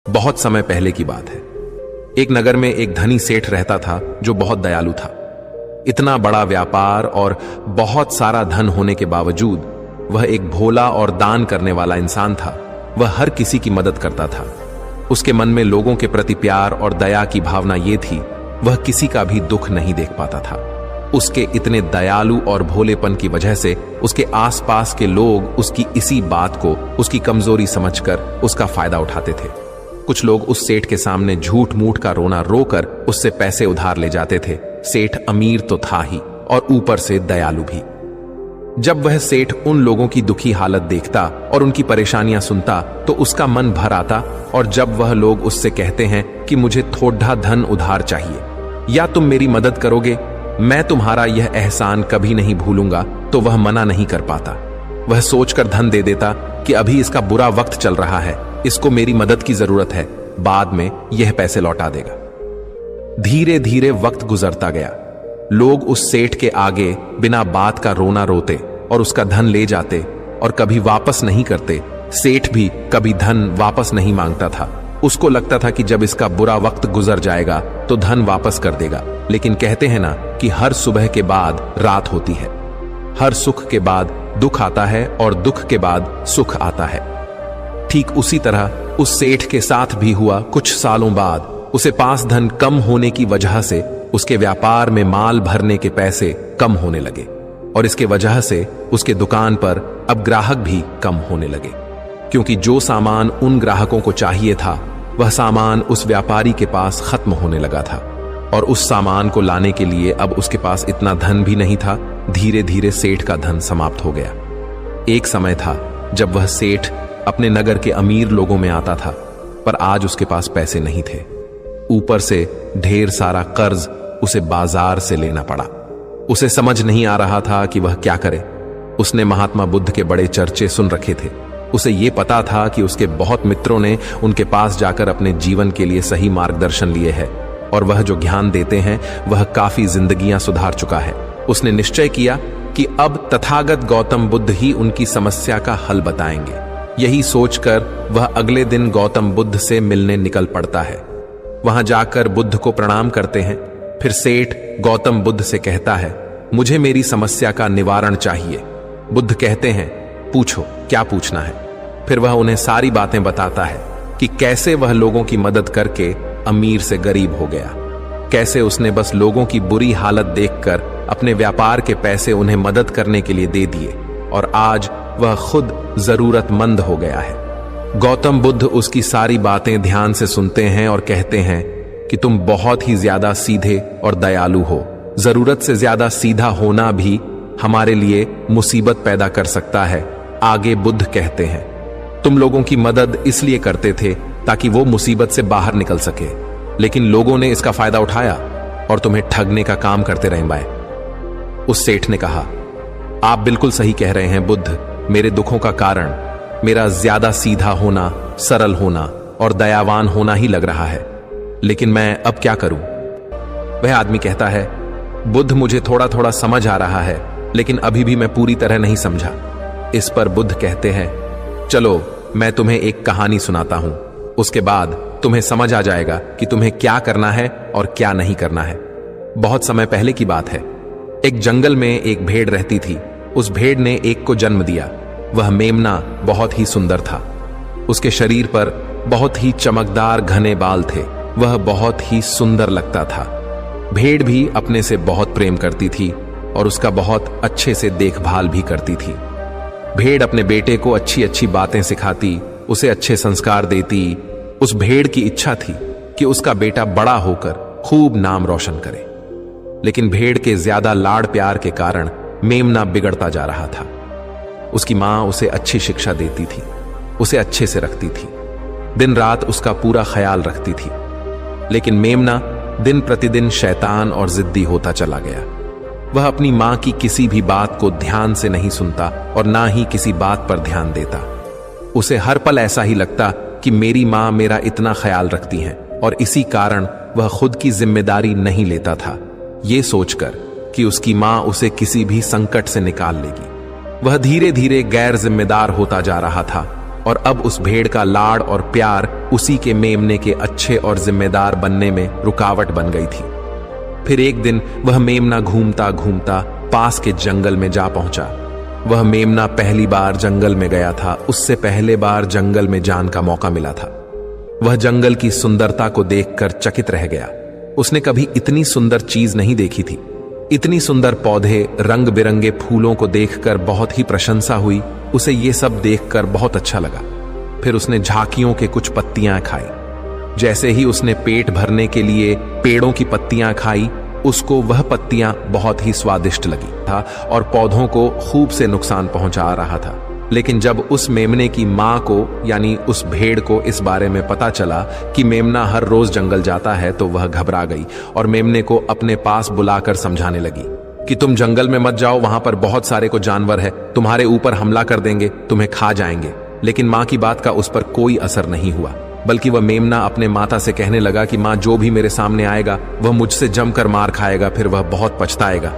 बहुत समय पहले की बात है। एक नगर में एक धनी सेठ रहता था जो बहुत दयालु था। इतना बड़ा व्यापार और बहुत सारा धन होने के बावजूद वह एक भोला और दान करने वाला इंसान था। वह हर किसी की मदद करता था। उसके मन में लोगों के प्रति प्यार और दया की भावना ये थी, वह किसी का भी दुख नहीं देख पाता था। उसके इतने दयालु और भोलेपन की वजह से उसके आसपास के लोग उसकी इसी बात को उसकी कमजोरी समझकर उसका फायदा उठाते थे। कुछ लोग उस सेठ के सामने झूठ मूठ का रोना रोकर उससे पैसे उधार ले जाते थे। सेठ अमीर तो था ही और ऊपर से दयालु भी। जब वह सेठ उन लोगों की दुखी हालत देखता और उनकी परेशानियां सुनता तो उसका मन भर आता, और जब वह लोग उससे कहते हैं कि मुझे थोड़ा धन उधार चाहिए या तुम मेरी मदद करोगे, मैं तुम्हारा यह एहसान कभी नहीं भूलूंगा, तो वह मना नहीं कर पाता। वह सोचकर धन दे देता कि अभी इसका बुरा वक्त चल रहा है, इसको मेरी मदद की जरूरत है, बाद में यह पैसे लौटा देगा। धीरे धीरे वक्त गुजरता गया। लोग उस सेठ के आगे बिना बात का रोना रोते और उसका धन ले जाते और कभी वापस नहीं करते। सेठ भी कभी धन वापस नहीं मांगता था। उसको लगता था कि जब इसका बुरा वक्त गुजर जाएगा तो धन वापस कर देगा। लेकिन कहते हैं ना कि हर सुबह के बाद रात होती है, हर सुख के बाद दुख आता है और दुख के बाद सुख आता है। ठीक उसी तरह उस सेठ के साथ भी हुआ। कुछ सालों बाद उसे पास धन कम होने की वजह से उसके व्यापार में माल भरने के पैसे कम होने लगे, और इसके वजह से उसके दुकान पर अब ग्राहक भी कम होने लगे, क्योंकि जो सामान उन ग्राहकों को चाहिए था वह सामान उस व्यापारी के पास खत्म होने लगा था, और उस सामान को लाने के लिए अब उसके पास इतना धन भी नहीं था। धीरे धीरे सेठ का धन समाप्त हो गया। एक समय था जब वह सेठ अपने नगर के अमीर लोगों में आता था, पर आज उसके पास पैसे नहीं थे। ऊपर से ढेर सारा कर्ज उसे बाजार से लेना पड़ा। उसे समझ नहीं आ रहा था कि वह क्या करे। उसने महात्मा बुद्ध के बड़े चर्चे सुन रखे थे। उसे यह पता था कि उसके बहुत मित्रों ने उनके पास जाकर अपने जीवन के लिए सही मार्गदर्शन लिए है, और वह जो ज्ञान देते हैं वह काफी जिंदगियां सुधार चुका है। उसने निश्चय किया कि अब तथागत गौतम बुद्ध ही उनकी समस्या का हल बताएंगे। यही सोचकर वह अगले दिन गौतम बुद्ध से मिलने निकल पड़ता है। वहां जाकर बुद्ध को प्रणाम करते हैं। फिर सेठ गौतम बुद्ध से कहता है, मुझे मेरी समस्या का निवारण चाहिए। बुद्ध कहते हैं, पूछो, क्या पूछना है। फिर वह उन्हें सारी बातें बताता है कि कैसे वह लोगों की मदद करके अमीर से गरीब हो गया, कैसे उसने बस लोगों की बुरी हालत देखकर अपने व्यापार के पैसे उन्हें मदद करने के लिए दे दिए, और आज वह खुद जरूरतमंद हो गया है। गौतम बुद्ध उसकी सारी बातें ध्यान से सुनते हैं और कहते हैं कि तुम बहुत ही ज्यादा सीधे और दयालु हो। जरूरत से ज्यादा सीधा होना भी हमारे लिए मुसीबत पैदा कर सकता है। आगे बुद्ध कहते हैं, तुम लोगों की मदद इसलिए करते थे ताकि वो मुसीबत से बाहर निकल सके, लेकिन लोगों ने इसका फायदा उठाया और तुम्हें ठगने का काम करते रहे बाए। उस सेठ ने कहा, आप बिल्कुल सही कह रहे हैं बुद्ध। मेरे दुखों का कारण मेरा ज्यादा सीधा होना, सरल होना और दयावान होना ही लग रहा है, लेकिन मैं अब क्या करूं? वह आदमी कहता है, बुद्ध मुझे थोड़ा थोड़ा समझ आ रहा है, लेकिन अभी भी मैं पूरी तरह नहीं समझा। इस पर बुद्ध कहते हैं, चलो मैं तुम्हें एक कहानी सुनाता हूं, उसके बाद तुम्हें समझ आ जाएगा कि तुम्हें क्या करना है और क्या नहीं करना है। बहुत समय पहले की बात है। एक जंगल में एक भेड़ रहती थी। उस भेड़ ने एक को जन्म दिया। वह मेमना बहुत ही सुंदर था। उसके शरीर पर बहुत ही चमकदार घने बाल थे। वह बहुत ही सुंदर लगता था। भेड़ भी अपने से बहुत प्रेम करती थी और उसका बहुत अच्छे से देखभाल भी करती थी। भेड़ अपने बेटे को अच्छी अच्छी बातें सिखाती, उसे अच्छे संस्कार देती। उस भेड़ की इच्छा थी कि उसका बेटा बड़ा होकर खूब नाम रोशन करे, लेकिन भेड़ के ज्यादा लाड़ प्यार के कारण मेमना बिगड़ता जा रहा था। उसकी मां उसे अच्छी शिक्षा देती थी, उसे अच्छे से रखती थी, दिन रात उसका पूरा ख्याल रखती थी, लेकिन मेमना दिन प्रतिदिन शैतान और जिद्दी होता चला गया। वह अपनी मां की किसी भी बात को ध्यान से नहीं सुनता और ना ही किसी बात पर ध्यान देता। उसे हर पल ऐसा ही लगता कि मेरी मां मेरा इतना ख्याल रखती हैं, और इसी कारण वह खुद की जिम्मेदारी नहीं लेता था, ये सोचकर कि उसकी मां उसे किसी भी संकट से निकाल लेगी। वह धीरे धीरे गैर जिम्मेदार होता जा रहा था। और अब उस भेड़ का लाड़ और प्यार उसी के मेमने के अच्छे और जिम्मेदार बनने में रुकावट बन गई थी। फिर एक दिन वह मेमना घूमता घूमता पास के जंगल में जा पहुंचा। वह मेमना पहली बार जंगल में गया था, उससे पहले बार जंगल में जान का मौका मिला था। वह जंगल की सुंदरता को देखकर चकित रह गया। उसने कभी इतनी सुंदर चीज नहीं देखी थी। इतनी सुंदर पौधे, रंग बिरंगे फूलों को देखकर बहुत ही प्रशंसा हुई। उसे ये सब देखकर बहुत अच्छा लगा। फिर उसने झांकियों के कुछ पत्तियां खाई। जैसे ही उसने पेट भरने के लिए पेड़ों की पत्तियां खाई, उसको वह पत्तियां बहुत ही स्वादिष्ट लगी था और पौधों को खूब से नुकसान पहुंचा रहा था। लेकिन जब उस मेमने की मां को यानी उस भेड़ को इस बारे में पता चला कि मेमना हर रोज जंगल जाता है, तो वह घबरा गई और मेमने को अपने पास बुलाकर समझाने लगी कि तुम जंगल में मत जाओ, वहां पर बहुत सारे को जानवर है, तुम्हारे ऊपर हमला कर देंगे, तुम्हें खा जाएंगे। लेकिन मां की बात का उस पर कोई असर नहीं हुआ, बल्कि वह मेमना अपने माता से कहने लगा कि मां, जो भी मेरे सामने आएगा वह मुझसे जमकर मार खाएगा, फिर वह बहुत पछताएगा।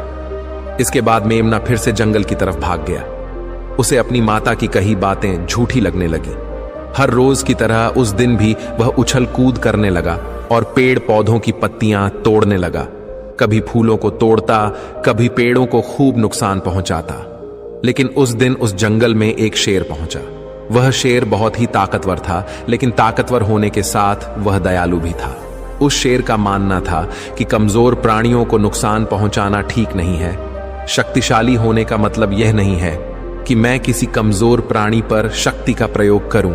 इसके बाद मेमना फिर से जंगल की तरफ भाग गया। उसे अपनी माता की कही बातें झूठी लगने लगी। हर रोज की तरह उस दिन भी वह उछल कूद करने लगा और पेड़ पौधों की पत्तियां तोड़ने लगा। कभी फूलों को तोड़ता, कभी पेड़ों को खूब नुकसान पहुंचाता। लेकिन उस दिन उस जंगल में एक शेर पहुंचा। वह शेर बहुत ही ताकतवर था, लेकिन ताकतवर होने के साथ वह दयालु भी था। उस शेर का मानना था कि कमजोर प्राणियों को नुकसान पहुंचाना ठीक नहीं है। शक्तिशाली होने का मतलब यह नहीं है कि मैं किसी कमजोर प्राणी पर शक्ति का प्रयोग करूं।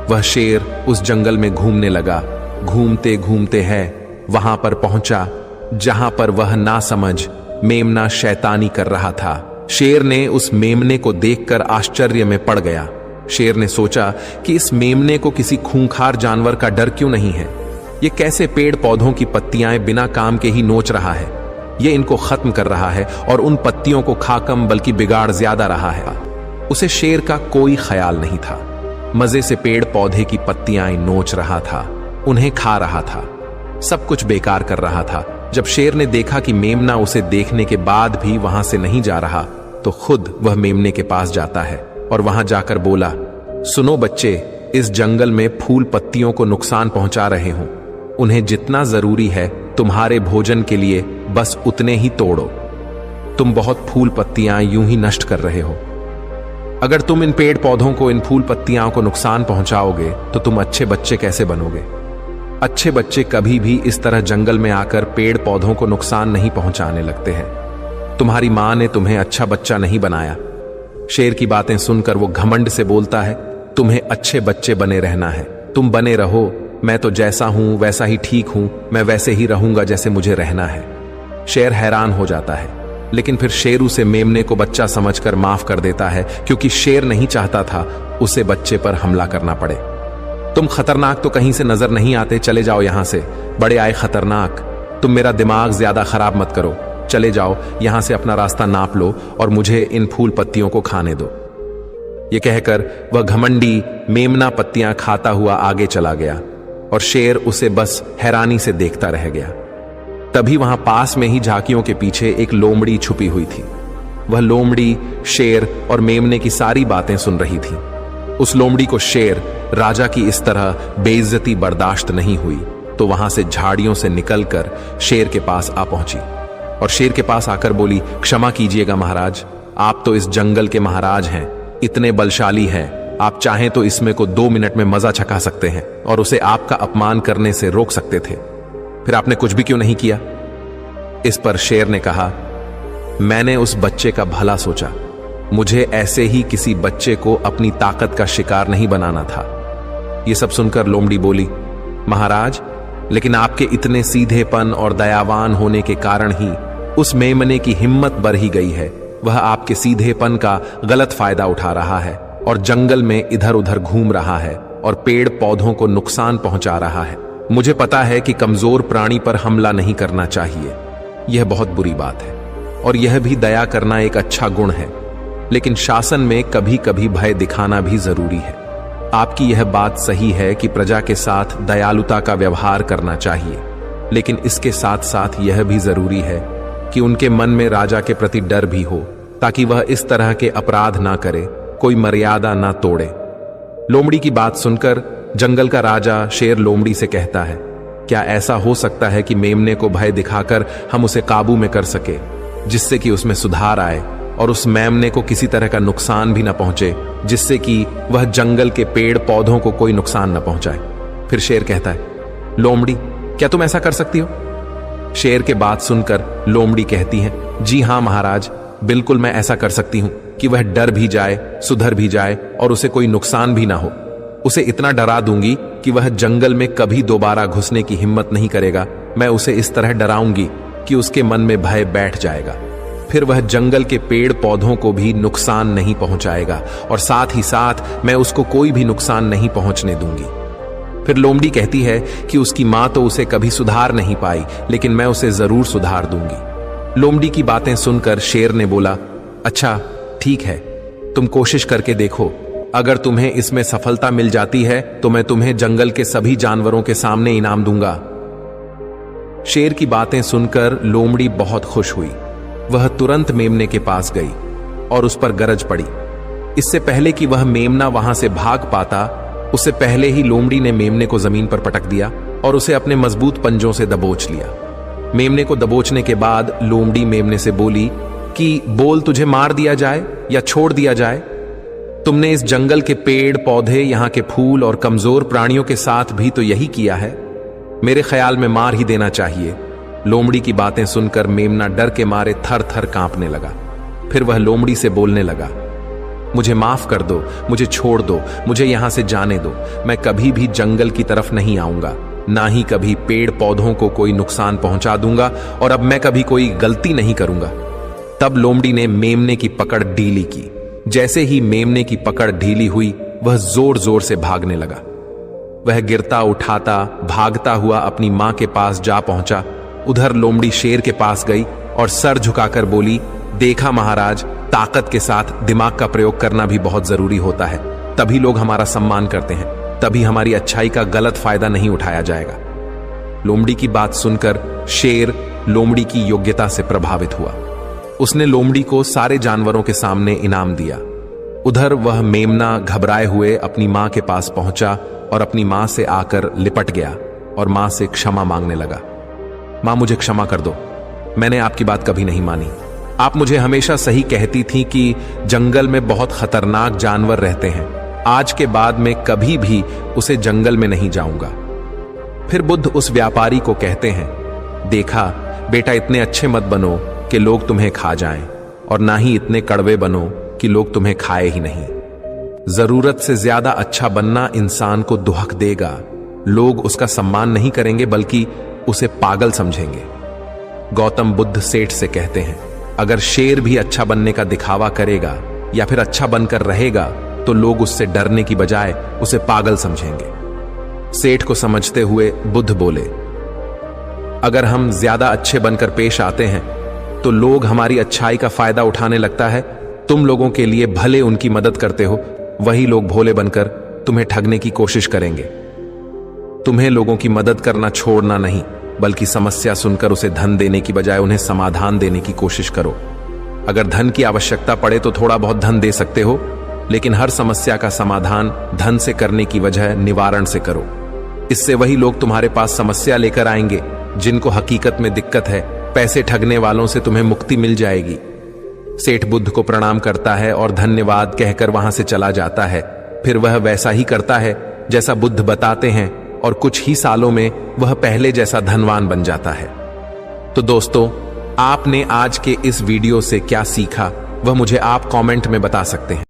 वह शेर उस जंगल में घूमने लगा। घूमते घूमते है वहां पर पहुंचा जहां पर वह ना समझ मेमना शैतानी कर रहा था। शेर ने उस मेमने को देखकर आश्चर्य में पड़ गया। शेर ने सोचा कि इस मेमने को किसी खूंखार जानवर का डर क्यों नहीं है। ये कैसे पेड़ पौधों की पत्तियां बिना काम के ही नोच रहा है। ये इनको खत्म कर रहा है और उन पत्तियों को खाकम बल्कि बिगाड़ ज्यादा रहा है। उसे शेर का कोई ख्याल नहीं था। मजे से पेड़ पौधे की पत्तियां नोच रहा था, उन्हें खा रहा था, सब कुछ बेकार कर रहा था। जब शेर ने देखा कि मेमना उसे देखने के बाद भी वहां से नहीं जा रहा, तो खुद वह मेमने के पास जाता है और वहां जाकर बोला, सुनो बच्चे, इस जंगल में फूल पत्तियों को नुकसान पहुंचा रहे हो। उन्हें जितना जरूरी है तुम्हारे भोजन के लिए बस उतने ही तोड़ो। तुम बहुत फूल पत्तियां यूं ही नष्ट कर रहे हो। अगर तुम इन पेड़ पौधों को, इन फूल पत्तियां को नुकसान पहुंचाओगे तो तुम अच्छे बच्चे कैसे बनोगे। अच्छे बच्चे कभी भी इस तरह जंगल में आकर पेड़ पौधों को नुकसान नहीं पहुंचाने लगते हैं। तुम्हारी मां ने तुम्हें अच्छा बच्चा नहीं बनाया। शेर की बातें सुनकर वो घमंड से बोलता है, तुम्हें अच्छे बच्चे बने रहना है, तुम बने रहो, मैं तो जैसा हूं वैसा ही ठीक हूं, मैं वैसे ही रहूंगा जैसे मुझे रहना है। शेर हैरान हो जाता है, लेकिन फिर शेर उसे मेमने को बच्चा समझकर माफ कर देता है, क्योंकि शेर नहीं चाहता था उसे बच्चे पर हमला करना पड़े। तुम खतरनाक तो कहीं से नजर नहीं आते, चले जाओ यहां से, बड़े आए खतरनाक। तुम मेरा दिमाग ज्यादा खराब मत करो, चले जाओ यहां से, अपना रास्ता नाप लो और मुझे इन फूल पत्तियों को खाने दो। ये कहकर वह घमंडी मेमना पत्तियां खाता हुआ आगे चला गया और शेर उसे बस हैरानी से देखता रह गया। तभी वहां पास में ही झांकियों के पीछे एक लोमड़ी छुपी हुई थी। वह लोमड़ी शेर और मेमने की सारी बातें सुन रही थी। उस लोमड़ी को शेर राजा की इस तरह बेइज्जती बर्दाश्त नहीं हुई, तो वहां से झाड़ियों से निकलकर शेर के पास आ पहुंची और शेर के पास आकर बोली, क्षमा कीजिएगा महाराज, आप तो इस जंगल के महाराज हैं, इतने बलशाली हैं, आप चाहें तो इसमें को 2 मिनट में मजा चखा सकते हैं और उसे आपका अपमान करने से रोक सकते थे, फिर आपने कुछ भी क्यों नहीं किया। इस पर शेर ने कहा, मैंने उस बच्चे का भला सोचा, मुझे ऐसे ही किसी बच्चे को अपनी ताकत का शिकार नहीं बनाना था। यह सब सुनकर लोमड़ी बोली, महाराज, लेकिन आपके इतने सीधेपन और दयावान होने के कारण ही उस मेमने की हिम्मत बढ़ ही गई है। वह आपके सीधेपन का गलत फायदा उठा रहा है और जंगल में इधर उधर घूम रहा है और पेड़ पौधों को नुकसान पहुंचा रहा है। मुझे पता है कि कमजोर प्राणी पर हमला नहीं करना चाहिए, यह बहुत बुरी बात है और यह भी दया करना एक अच्छा गुण है, लेकिन शासन में कभी कभी भय दिखाना भी जरूरी है। आपकी यह बात सही है कि प्रजा के साथ दयालुता का व्यवहार करना चाहिए, लेकिन इसके साथ साथ यह भी जरूरी है कि उनके मन में राजा के प्रति डर भी हो, ताकि वह इस तरह के अपराध ना करे, कोई मर्यादा ना तोड़े। लोमड़ी की बात सुनकर जंगल का राजा शेर लोमड़ी से कहता है, क्या ऐसा हो सकता है कि मेमने को भय दिखाकर हम उसे काबू में कर सके, जिससे कि उसमें सुधार आए और उस मेमने को किसी तरह का नुकसान भी न पहुंचे, जिससे कि वह जंगल के पेड़ पौधों को कोई नुकसान न पहुंचाए। फिर शेर कहता है, लोमड़ी क्या तुम ऐसा कर सकती हो? शेर के बात सुनकर लोमड़ी कहती है, जी हां महाराज, बिल्कुल मैं ऐसा कर सकती हूं कि वह डर भी जाए, सुधर भी जाए और उसे कोई नुकसान भी ना हो। उसे इतना डरा दूंगी कि वह जंगल में कभी दोबारा घुसने की हिम्मत नहीं करेगा। मैं उसे इस तरह डराऊंगी कि उसके मन में भय बैठ जाएगा। फिर वह जंगल के पेड़ पौधों को भी नुकसान नहीं पहुंचाएगा और साथ ही साथ मैं उसको कोई भी नुकसान नहीं पहुंचने दूंगी। फिर लोमड़ी कहती है कि उसकी मां तो उसे कभी सुधार नहीं पाई, लेकिन मैं उसे जरूर सुधार दूंगी। लोमड़ी की बातें सुनकर शेर ने बोला, अच्छा ठीक है, तुम कोशिश करके देखो। अगर तुम्हें इसमें सफलता मिल जाती है तो मैं तुम्हें जंगल के सभी जानवरों के सामने इनाम दूंगा। शेर की बातें सुनकर लोमड़ी बहुत खुश हुई। वह तुरंत मेमने के पास गई और उस पर गरज पड़ी। इससे पहले कि वह मेमना वहां से भाग पाता, उससे पहले ही लोमड़ी ने मेमने को जमीन पर पटक दिया और उसे अपने मजबूत पंजों से दबोच लिया। मेमने को दबोचने के बाद लोमड़ी मेमने से बोली कि बोल, तुझे मार दिया जाए या छोड़ दिया जाए? तुमने इस जंगल के पेड़ पौधे, यहाँ के फूल और कमजोर प्राणियों के साथ भी तो यही किया है। मेरे ख्याल में मार ही देना चाहिए। लोमड़ी की बातें सुनकर मेमना डर के मारे थर थर कांपने लगा। फिर वह लोमड़ी से बोलने लगा, मुझे माफ कर दो, मुझे छोड़ दो, मुझे यहां से जाने दो। मैं कभी भी जंगल की तरफ नहीं आऊंगा, ना ही कभी पेड़ पौधों को कोई नुकसान पहुंचा दूंगा, और अब मैं कभी कोई गलती नहीं करूंगा। तब लोमड़ी ने मेमने की पकड़ ढीली की। जैसे ही मेमने की पकड़ ढीली हुई, वह जोर जोर से भागने लगा। वह गिरता उठाता भागता हुआ अपनी मां के पास जा पहुंचा। उधर लोमड़ी शेर के पास गई और सर झुकाकर बोली, देखा महाराज, ताकत के साथ दिमाग का प्रयोग करना भी बहुत जरूरी होता है। तभी लोग हमारा सम्मान करते हैं, तभी हमारी अच्छाई का गलत फायदा नहीं उठाया जाएगा। लोमड़ी की बात सुनकर शेर लोमड़ी की योग्यता से प्रभावित हुआ। उसने लोमड़ी को सारे जानवरों के सामने इनाम दिया। उधर वह मेमना घबराए हुए अपनी मां के पास पहुंचा और अपनी मां से आकर लिपट गया और मां से क्षमा मांगने लगा। मां, मुझे क्षमा कर दो, मैंने आपकी बात कभी नहीं मानी। आप मुझे हमेशा सही कहती थी कि जंगल में बहुत खतरनाक जानवर रहते हैं। आज के बाद मैं कभी भी उसे जंगल में नहीं जाऊंगा। फिर बुद्ध उस व्यापारी को कहते हैं, देखा बेटा, इतने अच्छे मत बनो कि लोग तुम्हें खा जाएं, और ना ही इतने कड़वे बनो कि लोग तुम्हें खाए ही नहीं। जरूरत से ज्यादा अच्छा बनना इंसान को दुहक देगा। लोग उसका सम्मान नहीं करेंगे, बल्कि उसे पागल समझेंगे। गौतम बुद्ध सेठ से कहते हैं, अगर शेर भी अच्छा बनने का दिखावा करेगा या फिर अच्छा बनकर रहेगा, तो लोग उससे डरने की बजाय उसे पागल समझेंगे। सेठ को समझते हुए बुद्ध बोले, अगर हम ज्यादा अच्छे बनकर पेश आते हैं तो लोग हमारी अच्छाई का फायदा उठाने लगता है। तुम लोगों के लिए भले उनकी मदद करते हो, वही लोग भोले बनकर तुम्हें ठगने की कोशिश करेंगे। तुम्हें लोगों की मदद करना छोड़ना नहीं, बल्कि समस्या सुनकर उसे धन देने की बजाय उन्हें समाधान देने की कोशिश करो। अगर धन की आवश्यकता पड़े तो थोड़ा बहुत धन दे सकते हो, लेकिन हर समस्या का समाधान धन से करने की वजह निवारण से करो। इससे वही लोग तुम्हारे पास समस्या लेकर आएंगे जिनको हकीकत में दिक्कत है। पैसे ठगने वालों से तुम्हें मुक्ति मिल जाएगी। सेठ बुद्ध को प्रणाम करता है और धन्यवाद कहकर वहां से चला जाता है। फिर वह वैसा ही करता है जैसा बुद्ध बताते हैं, और कुछ ही सालों में वह पहले जैसा धनवान बन जाता है। तो दोस्तों, आपने आज के इस वीडियो से क्या सीखा, वह मुझे आप कमेंट में बता सकते हैं।